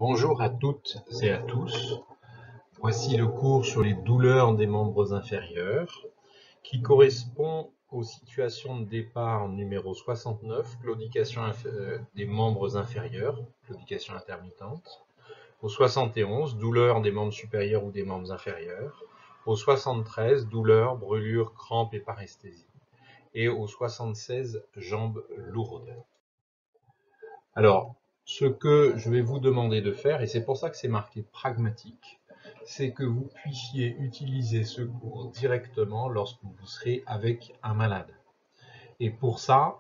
Bonjour à toutes et à tous. Voici le cours sur les douleurs des membres inférieurs qui correspond aux situations de départ numéro 69, claudication des membres inférieurs, claudication intermittente. Au 71, douleurs des membres supérieurs ou des membres inférieurs. Au 73, douleurs, brûlures, crampes et paresthésie. Et au 76, jambes lourdes. Alors, ce que je vais vous demander de faire, et c'est pour ça que c'est marqué pragmatique, c'est que vous puissiez utiliser ce cours directement lorsque vous serez avec un malade. Et pour ça,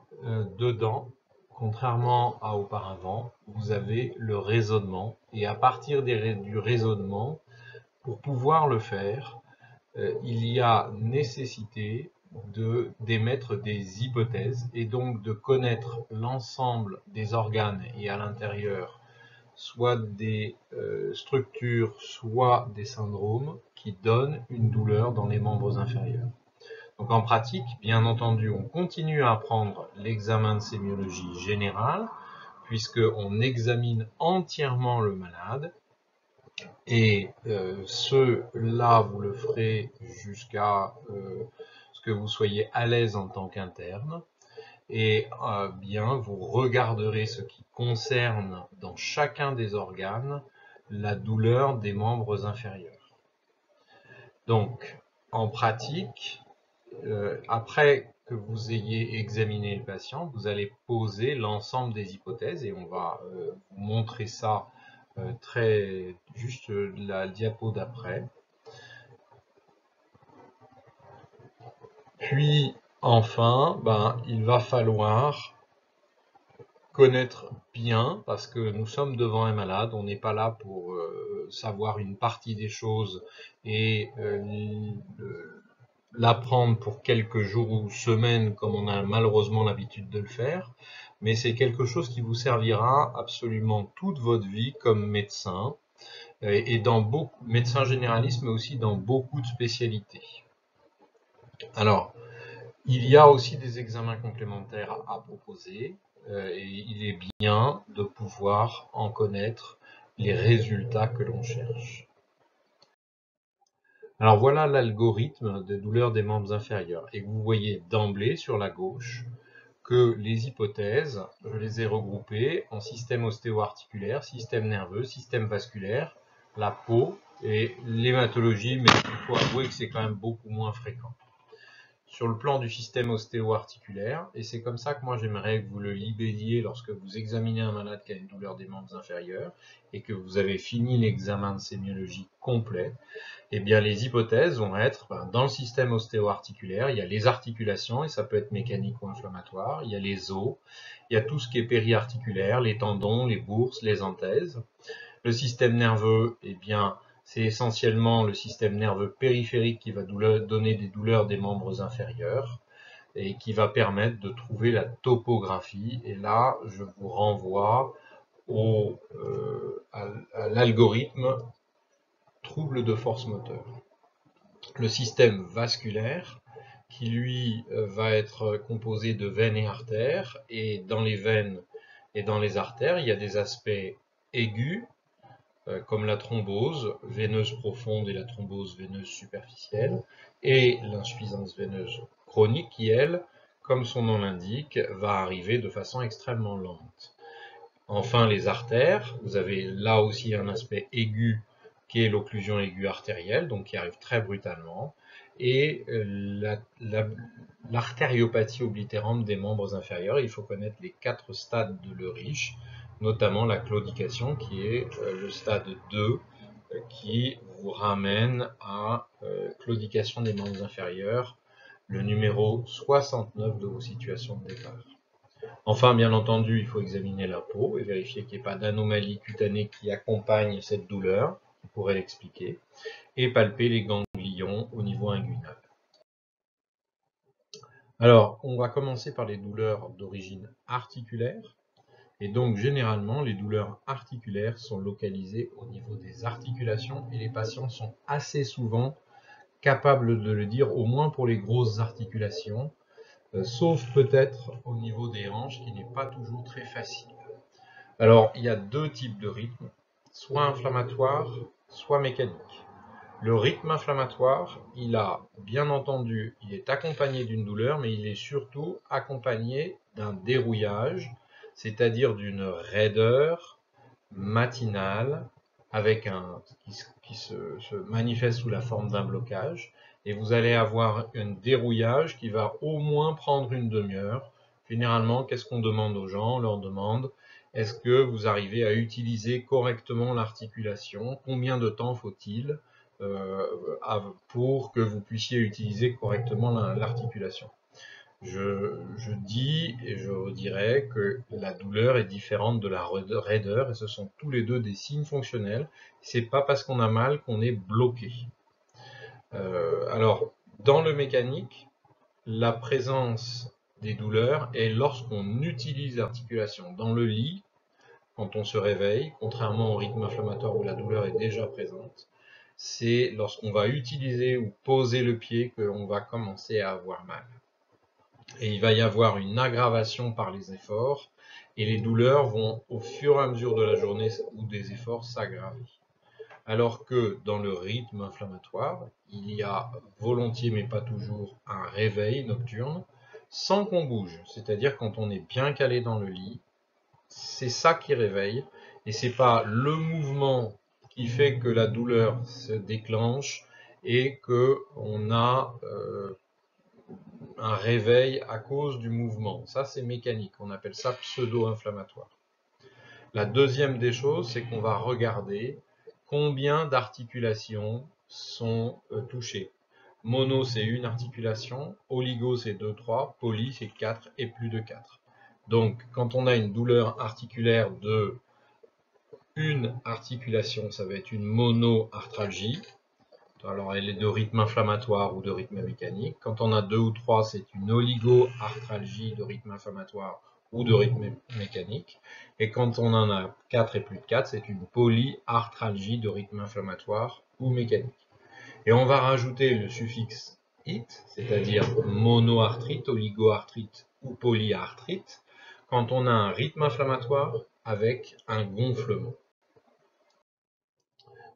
dedans, contrairement à auparavant, vous avez le raisonnement. Et à partir du raisonnement, pour pouvoir le faire, il y a nécessité d'émettre des hypothèses et donc de connaître l'ensemble des organes et à l'intérieur soit des structures, soit des syndromes qui donnent une douleur dans les membres inférieurs. Donc en pratique, bien entendu, on continue à apprendre l'examen de sémiologie générale, puisqu'on examine entièrement le malade, et cela, vous le ferez jusqu'à ce que vous soyez à l'aise en tant qu'interne. Et bien, vous regarderez ce qui concerne dans chacun des organes la douleur des membres inférieurs. Donc, en pratique, après que vous ayez examiné le patient, vous allez poser l'ensemble des hypothèses et on va vous montrer ça juste la diapo d'après. Puis enfin, il va falloir connaître bien, parce que nous sommes devant un malade, on n'est pas là pour savoir une partie des choses et l'apprendre pour quelques jours ou semaines comme on a malheureusement l'habitude de le faire, mais c'est quelque chose qui vous servira absolument toute votre vie comme médecin, et dans beaucoup, médecin généraliste, mais aussi dans beaucoup de spécialités. Alors, il y a aussi des examens complémentaires à proposer, et il est bien de pouvoir en connaître les résultats que l'on cherche. Alors voilà l'algorithme des douleurs des membres inférieurs, et vous voyez d'emblée sur la gauche que les hypothèses, je les ai regroupées en système ostéo-articulaire, système nerveux, système vasculaire, la peau et l'hématologie, mais il faut avouer que c'est quand même beaucoup moins fréquent. Sur le plan du système ostéo-articulaire, et c'est comme ça que moi j'aimerais que vous le libelliez lorsque vous examinez un malade qui a une douleur des membres inférieurs et que vous avez fini l'examen de sémiologie complet, eh bien les hypothèses vont être, dans le système ostéo-articulaire, il y a les articulations, et ça peut être mécanique ou inflammatoire, il y a les os, il y a tout ce qui est périarticulaire, les tendons, les bourses, les anthèses. Le système nerveux, eh bien, c'est essentiellement le système nerveux périphérique qui va donner des douleurs des membres inférieurs et qui va permettre de trouver la topographie. Et là, je vous renvoie à l'algorithme trouble de force moteur. Le système vasculaire, qui lui va être composé de veines et artères, et dans les veines et dans les artères, il y a des aspects aigus, comme la thrombose veineuse profonde et la thrombose veineuse superficielle, et l'insuffisance veineuse chronique qui, elle, comme son nom l'indique, va arriver de façon extrêmement lente. Enfin, les artères, vous avez là aussi un aspect aigu qui est l'occlusion aiguë artérielle, donc qui arrive très brutalement, et l'artériopathie oblitérante des membres inférieurs. Il faut connaître les 4 stades de Leriche, notamment la claudication qui est le stade 2, qui vous ramène à claudication des membres inférieurs, le numéro 69 de vos situations de départ. Enfin, bien entendu, il faut examiner la peau et vérifier qu'il n'y ait pas d'anomalie cutanée qui accompagne cette douleur, qui pourrait l'expliquer, et palper les ganglions au niveau inguinal. Alors, on va commencer par les douleurs d'origine articulaire. Et donc, généralement, les douleurs articulaires sont localisées au niveau des articulations et les patients sont assez souvent capables de le dire, au moins pour les grosses articulations, sauf peut-être au niveau des hanches, qui n'est pas toujours très facile. Alors, il y a 2 types de rythmes. soit inflammatoire, soit mécanique. Le rythme inflammatoire, il est accompagné d'une douleur, mais il est surtout accompagné d'un dérouillage, c'est-à-dire d'une raideur matinale avec qui se manifeste sous la forme d'un blocage. Et vous allez avoir un dérouillage qui va au moins prendre une demi-heure. Généralement, qu'est-ce qu'on demande aux gens? On leur demande: est-ce que vous arrivez à utiliser correctement l'articulation? Combien de temps faut-il pour que vous puissiez utiliser correctement l'articulation? Je dis et je redirai que la douleur est différente de la raideur et ce sont tous les deux des signes fonctionnels. C'est pas parce qu'on a mal qu'on est bloqué. Alors, dans le mécanique, la présence des douleurs est lorsqu'on utilise l'articulation. Dans le lit, quand on se réveille, contrairement au rythme inflammatoire où la douleur est déjà présente, c'est lorsqu'on va utiliser ou poser le pied qu'on va commencer à avoir mal. Et il va y avoir une aggravation par les efforts, et les douleurs vont, au fur et à mesure de la journée ou des efforts, s'aggraver. Alors que dans le rythme inflammatoire, il y a volontiers, mais pas toujours, un réveil nocturne, sans qu'on bouge. C'est-à-dire quand on est bien calé dans le lit, c'est ça qui réveille, et c'est pas le mouvement qui fait que la douleur se déclenche et qu'on a un réveil à cause du mouvement. Ça, c'est mécanique. On appelle ça pseudo-inflammatoire. La deuxième des choses, c'est qu'on va regarder combien d'articulations sont touchées. Mono, c'est une articulation. Oligo, c'est 2, 3. Poly, c'est 4 et plus de 4. Donc, quand on a une douleur articulaire de une articulation, ça va être une monoarthralgie. Alors, elle est de rythme inflammatoire ou de rythme mécanique. Quand on a 2 ou 3, c'est une oligoarthralgie de rythme inflammatoire ou de rythme mécanique. Et quand on en a 4 et plus de 4, c'est une polyarthralgie de rythme inflammatoire ou mécanique. Et on va rajouter le suffixe -ite, c'est-à-dire monoarthrite, oligoarthrite ou polyarthrite, quand on a un rythme inflammatoire avec un gonflement.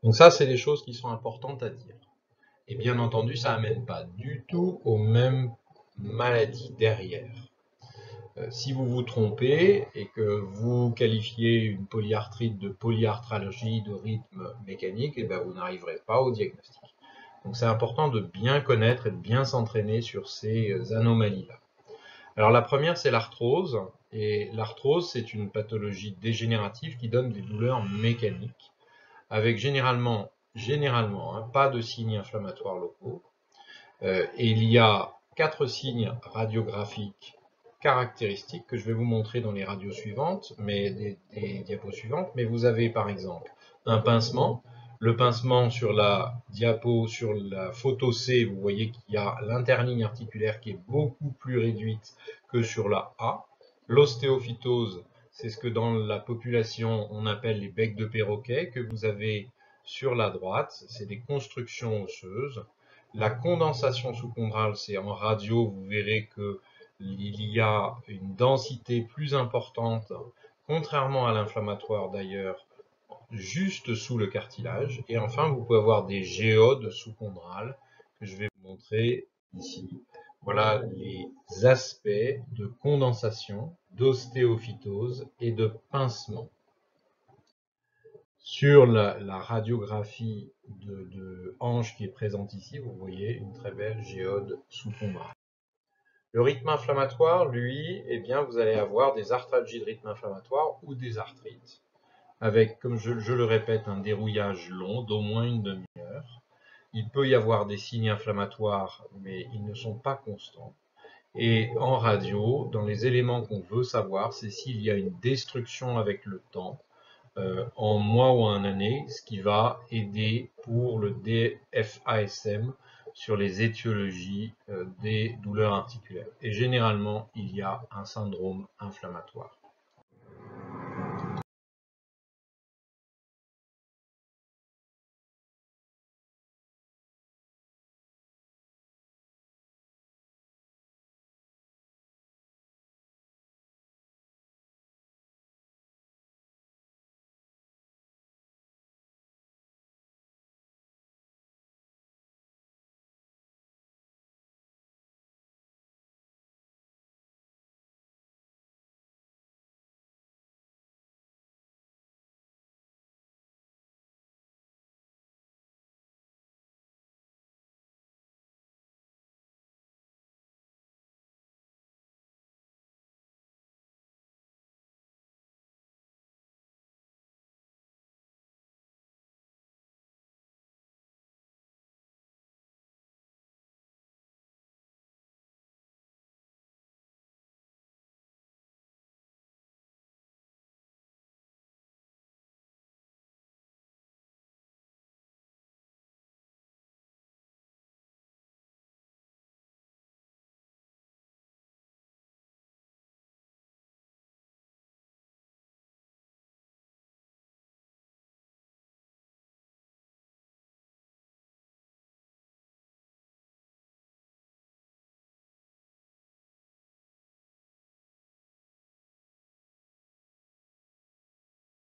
Donc ça, c'est des choses qui sont importantes à dire. Et bien entendu, ça n'amène pas du tout aux mêmes maladies derrière. Si vous vous trompez et que vous qualifiez une polyarthrite de polyarthralgie de rythme mécanique, eh bien vous n'arriverez pas au diagnostic. Donc c'est important de bien connaître et de bien s'entraîner sur ces anomalies-là. Alors la première, c'est l'arthrose. Et l'arthrose, c'est une pathologie dégénérative qui donne des douleurs mécaniques, avec généralement, pas de signes inflammatoires locaux. Et il y a 4 signes radiographiques caractéristiques que je vais vous montrer dans les radios suivantes, des diapos suivantes. Mais vous avez par exemple un pincement. Le pincement sur la diapo, sur la photo C, vous voyez qu'il y a l'interligne articulaire qui est beaucoup plus réduite que sur la A. L'ostéophytose, c'est ce que dans la population on appelle les becs de perroquet, que vous avez sur la droite, c'est des constructions osseuses. La condensation sous-chondrale, c'est en radio, vous verrez qu'il y a une densité plus importante, contrairement à l'inflammatoire d'ailleurs, juste sous le cartilage. Et enfin, vous pouvez avoir des géodes sous-chondrales que je vais vous montrer ici. Voilà les aspects de condensation, d'ostéophytose et de pincement. Sur la radiographie de hanche qui est présente ici, vous voyez une très belle géode sous-chondrale. Le rythme inflammatoire, lui, eh bien, vous allez avoir des arthralgies de rythme inflammatoire ou des arthrites, avec, comme je le répète, un dérouillage long d'au moins une demi-heure. Il peut y avoir des signes inflammatoires, mais ils ne sont pas constants. Et en radio, dans les éléments qu'on veut savoir, c'est s'il y a une destruction avec le temps, en mois ou en année, ce qui va aider pour le DFASM sur les étiologies des douleurs articulaires. Et généralement, il y a un syndrome inflammatoire.